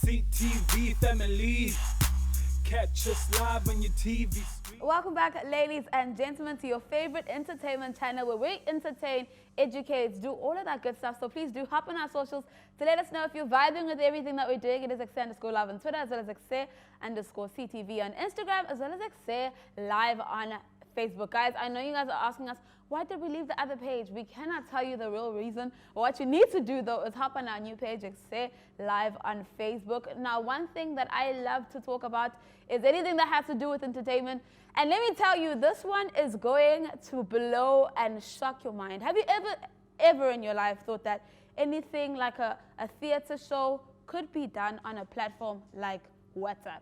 CTV family. Catch us live on your TV screen. Welcome back, ladies and gentlemen, to your favorite entertainment channel where we entertain, educate, do all of that good stuff. So please do hop on our socials to let us know if you're vibing with everything that we're doing. It is EKSE_live on Twitter, as well as EKSE_CTV on Instagram, as well as EKSE live on Facebook. Guys, I know you guys are asking us, why did we leave the other page? We cannot tell you the real reason. What you need to do, though, is hop on our new page, EKSE live on Facebook. Now, one thing that I love to talk about is anything that has to do with entertainment. And let me tell you, this one is going to blow and shock your mind. Have you ever in your life thought that anything like a theater show could be done on a platform like WhatsApp?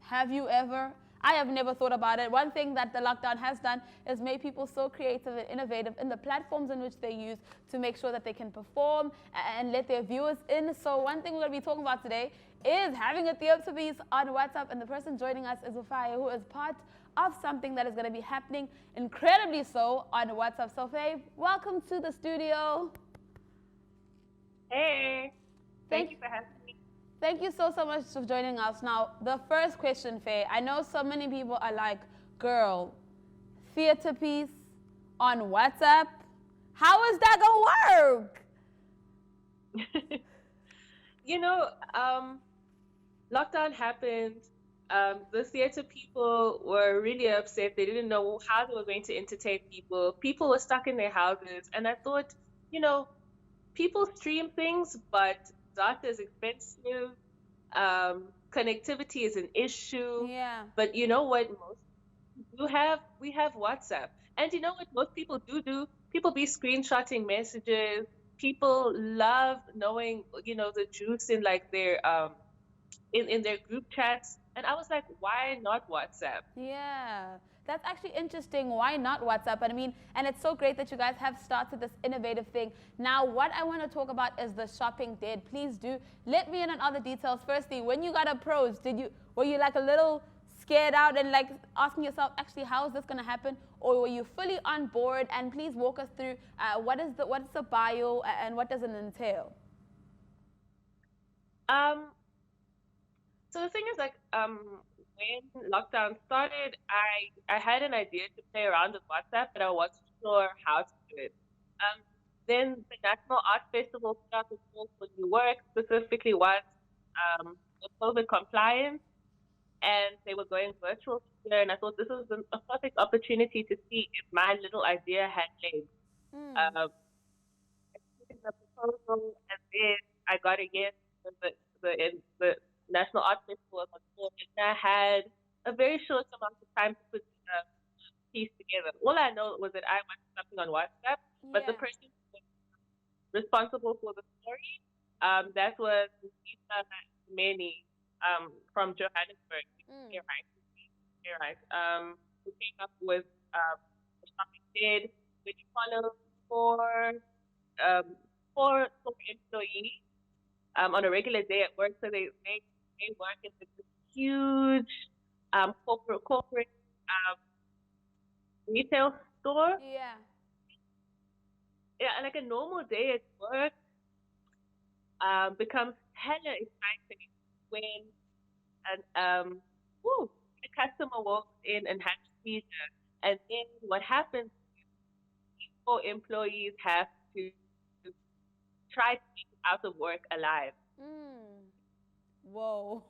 Have you ever? I have never thought about it. One thing that the lockdown has done is made people so creative and innovative in the platforms in which they use to make sure that they can perform and let their viewers in. So one thing we're going to be talking about today is having a theater piece on WhatsApp, and the person joining us is Faye, who is part of something that is going to be happening incredibly so on WhatsApp. So Faye, welcome to the studio. Hey, thank you for having me. Thank you so much for joining us. Now, the first question, Faye, I know so many people are like, girl, theater piece on WhatsApp, how is that gonna work? You know, lockdown happened. The theater people were really upset. They didn't know how they were going to entertain people. People were stuck in their houses. And I thought, you know, people stream things, but data is expensive. Connectivity is an issue. Yeah. But you know what? We have WhatsApp. And you know what most people do? People be screenshotting messages. People love knowing, you know, the juice in like their in their group chats. And I was like, why not WhatsApp? Yeah, that's actually interesting. Why not WhatsApp? I mean, and it's so great that you guys have started this innovative thing. Now, what I want to talk about is the shopping dead. Please do let me in on all the details. Firstly, when you got approached, were you like a little scared out and like asking yourself, actually, how is this going to happen? Or were you fully on board? And please walk us through what is the bio and what does it entail? So the thing is, like, when lockdown started, I had an idea to play around with WhatsApp, but I wasn't sure how to do it. Then the National Art Festival started call for new work, specifically was the COVID compliance, and they were going virtual here, and I thought this was a perfect opportunity to see if my little idea had legs. I put in the proposal, and then I got a yes. The National Art Festival was on board, and I had a very short amount of time to put the piece together. All I know was that I wanted something on WhatsApp, but the person who was responsible for the story, that was Lisa Many from Johannesburg. You're right. Who came up with the shopping dead, which followed four employees on a regular day at work. So they work in this huge corporate retail store. Yeah, like a normal day at work becomes hella exciting when a customer walks in and has seizure, and then what happens is four employees have to try to make it out of work alive. Whoa.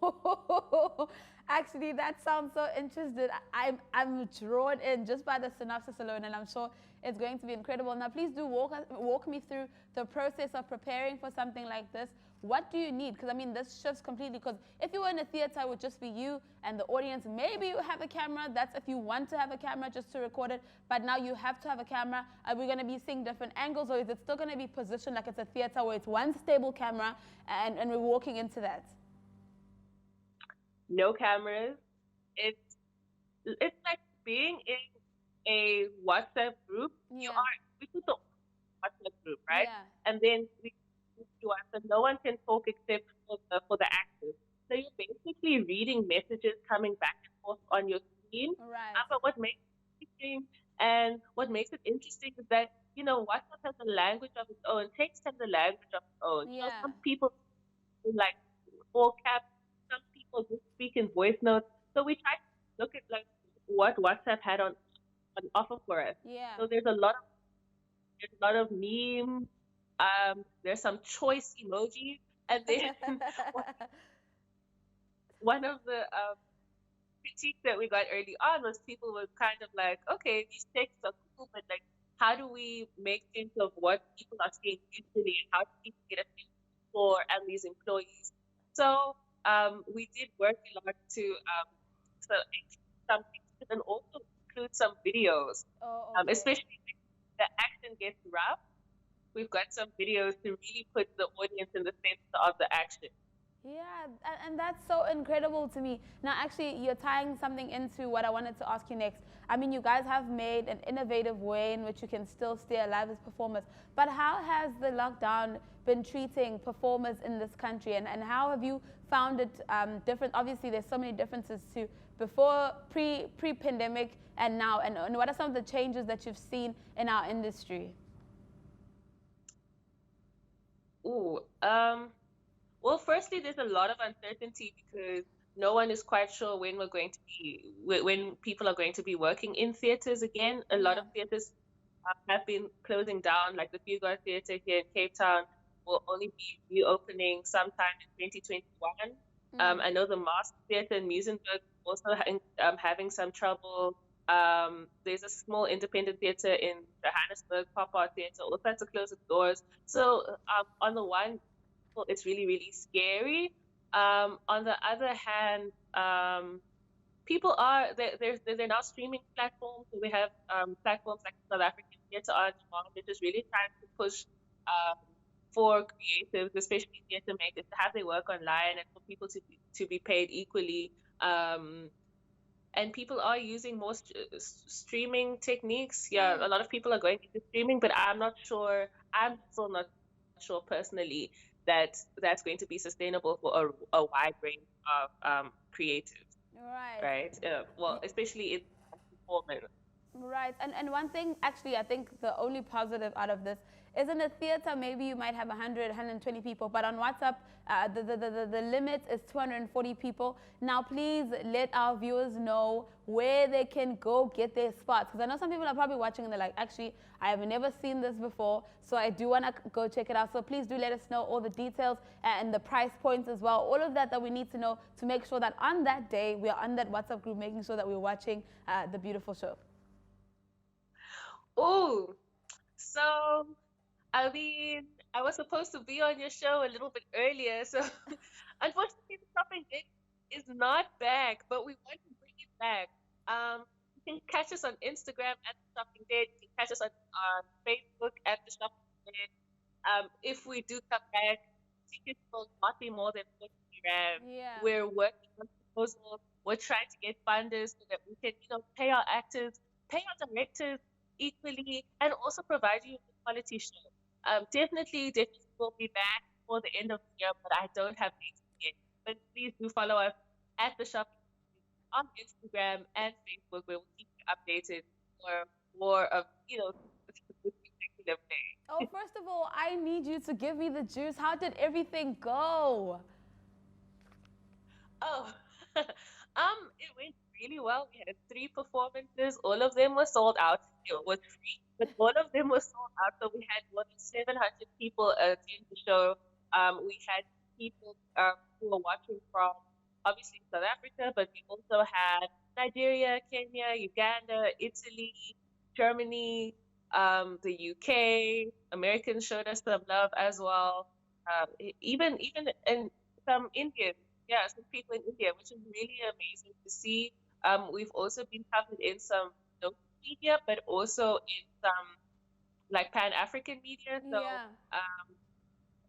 Actually, that sounds so interesting. I'm drawn in just by the synopsis alone, and I'm sure it's going to be incredible. Now, please do walk me through the process of preparing for something like this. What do you need? Because, I mean, this shifts completely. Because if you were in a theater, it would just be you and the audience. Maybe you have a camera. That's if you want to have a camera just to record it. But now you have to have a camera. Are we going to be seeing different angles? Or is it still going to be positioned like it's a theater where it's one stable camera and we're walking into that? No cameras. It's like being in a WhatsApp group. We put the WhatsApp group, right? Yeah. And then so no one can talk except for the actors. So you're basically reading messages coming back and forth on your screen. Right. But what makes it interesting and what makes it interesting is that, you know, WhatsApp has a language of its own. Text has a language of its own. Yeah. You know, some people like all caps. Some people just speak in voice notes. So we try to look at like what WhatsApp had on offer for us. Yeah. So there's a lot of memes. There's some choice emojis, and then one one of the critique that we got early on was people were kind of like, okay, these texts are cool, but like, how do we make sense of what people are saying usually, and how do people get a sense for and these employees? So we did work a lot to so some pictures and also include some videos, Oh, okay. especially when the action gets rough. We've got some videos to really put the audience in the center of the action. Yeah, and that's so incredible to me. Now, actually, you're tying something into what I wanted to ask you next. I mean, you guys have made an innovative way in which you can still stay alive as performers. But how has the lockdown been treating performers in this country, and how have you found it different? Obviously, there's so many differences to before, pre-pandemic, and now. And what are some of the changes that you've seen in our industry? Ooh, well, firstly, there's a lot of uncertainty because no one is quite sure when we're going to be when people are going to be working in theaters again. A lot Yeah. of theaters have been closing down, like the Fugard Theatre here in Cape Town will only be reopening sometime in 2021. I know the Mask Theatre in Muizenberg also having some trouble. There's a small independent theatre in Johannesburg, Pop Art Theatre, also had to close its doors. So on the one, it's really, really scary. On the other hand, people are they're now streaming platforms. So we have platforms like South African Theatre on Demand, which is really trying to push um, for creatives, especially theatre makers, to have their work online and for people to be paid equally. And people are using more streaming techniques. Yeah, a lot of people are going into streaming, but I'm not sure. I'm still not sure personally that that's going to be sustainable for a wide range of creatives, Right. right? Well, especially in performance. Right. And one thing, actually, I think the only positive out of this is in a theater, maybe you might have 100, 120 people, but on WhatsApp, the limit is 240 people. Now, please let our viewers know where they can go get their spots. Because I know some people are probably watching and they're like, actually, I have never seen this before, so I do want to go check it out. So please do let us know all the details and the price points as well. All of that we need to know to make sure that on that day, we are on that WhatsApp group, making sure that we're watching the beautiful show. Oh, so I mean, I was supposed to be on your show a little bit earlier, so unfortunately, the shopping date is not back, but we want to bring it back. You can catch us on Instagram at the shopping date. You can catch us on Facebook at the shopping date. If we do come back, tickets will not be more than 40 rand. Yeah. We're working on proposals. We're trying to get funders so that we can, pay our actors, pay our directors equally, and also provide you with a quality show. Definitely will be back for the end of the year, but I don't have dates yet. But please do follow us at the shop on Instagram and Facebook, where we'll keep you updated for more of, this particular day. Oh, first of all, I need you to give me the juice. How did everything go? Oh, it went really well. We had 3 performances. All of them were sold out. It was free, but all of them were sold out. So we had more than 700 people attend the show. We had people who were watching from obviously South Africa, but we also had Nigeria, Kenya, Uganda, Italy, Germany, the UK. Americans showed us some love as well. Even and some Indians, yeah, some people in India, which is really amazing to see. We've also been covered in some local media, but also in some like Pan-African media. So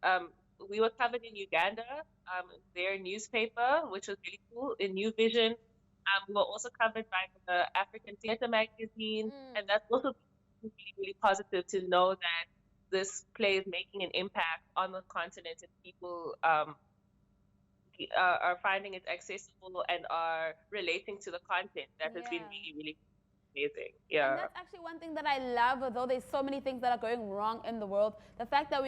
Yeah. we were covered in Uganda, their newspaper, which was really cool, in New Vision. We were also covered by the African Theatre magazine, and that's also really, really positive to know that this play is making an impact on the continent and people are finding it accessible and are relating to the content. That has been really, really amazing. And Yeah. that's actually one thing that I love, although there's so many things that are going wrong in the world. The fact that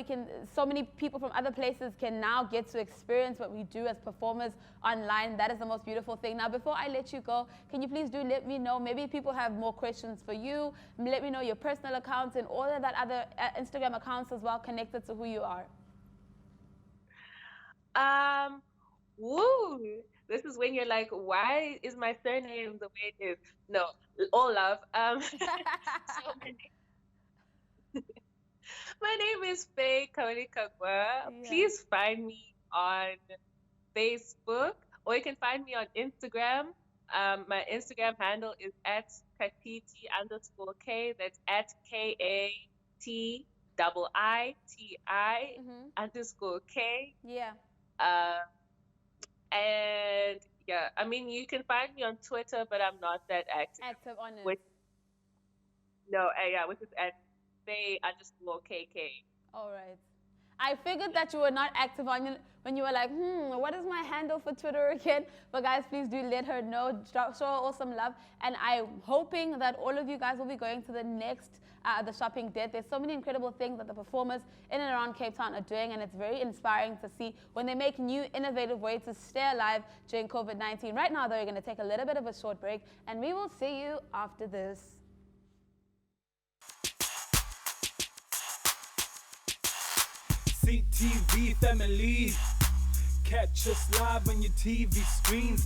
so many people from other places can now get to experience what we do as performers online, that is the most beautiful thing. Now, before I let you go, can you please let me know, maybe people have more questions for you, let me know your personal accounts and all of that other Instagram accounts as well connected to who you are. Woo! This is when you're like, why is my surname the way it is? No, all love. So my name is Faye Kabali-Kagwa. Yeah. Please find me on Facebook, or you can find me on Instagram. My Instagram handle is @katiti_K. That's @KATIITI_K. Yeah. And yeah, I mean, you can find me on Twitter, but I'm not that active. Active on it. Which is @Faye_KK. All right. I figured that you were not active on it when you were like, what is my handle for Twitter again? But guys, please do let her know, show her all some love. And I'm hoping that all of you guys will be going to the next the shopping dead. There's so many incredible things that the performers in and around Cape Town are doing, and it's very inspiring to see when they make new, innovative ways to stay alive during COVID-19. Right now, though, we're going to take a little bit of a short break, and we will see you after this. CTV family, catch us live on your TV screens.